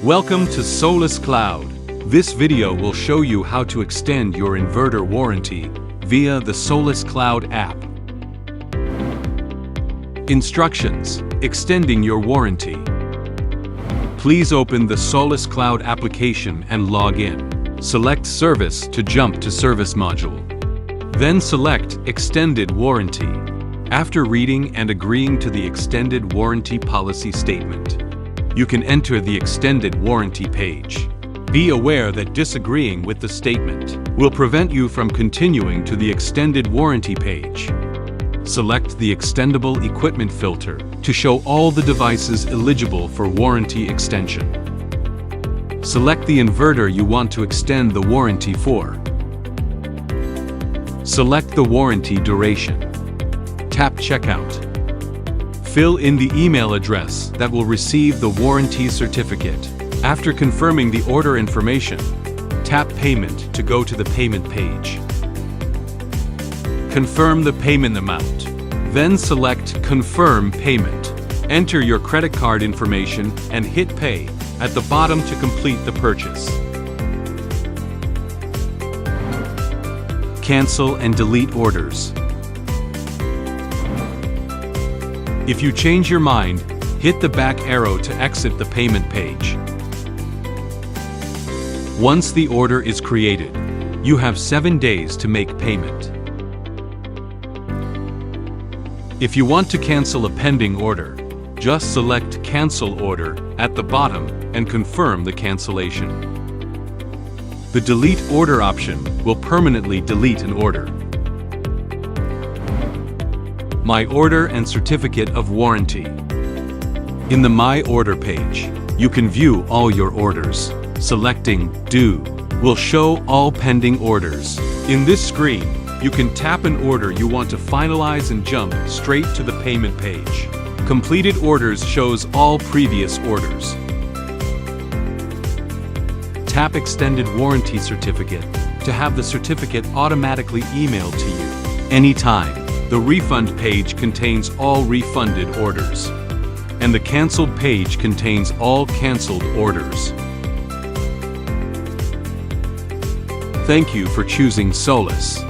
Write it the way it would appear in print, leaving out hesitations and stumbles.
Welcome to SolisCloud. This video will show you how to extend your inverter warranty via the SolisCloud app. Instructions: extending your warranty. Please open the SolisCloud application and log in. Select Service to jump to Service module. Then select Extended Warranty. After reading and agreeing to the Extended Warranty Policy Statement, you can enter the Extended Warranty page. Be aware that disagreeing with the statement will prevent you from continuing to the Extended Warranty page. Select the Extendable Equipment filter to show all the devices eligible for warranty extension. Select the inverter you want to extend the warranty for. Select the warranty duration. Tap Checkout. Fill in the email address that will receive the warranty certificate. After confirming the order information, tap Payment to go to the payment page. Confirm the payment amount. Then select Confirm Payment. Enter your credit card information and hit Pay at the bottom to complete the purchase. Cancel and delete orders. If you change your mind, hit the back arrow to exit the payment page. Once the order is created, you have 7 days to make payment. If you want to cancel a pending order, just select Cancel Order at the bottom and confirm the cancellation. The Delete Order option will permanently delete an order. My Order and Certificate of Warranty. In the My Order page, you can view all your orders. Selecting Do will show all pending orders. In this screen, you can tap an order you want to finalize and jump straight to the payment page. Completed Orders shows all previous orders. Tap Extended Warranty Certificate to have the certificate automatically emailed to you anytime. The Refund page contains all refunded orders, and the Canceled page contains all canceled orders. Thank you for choosing Solis.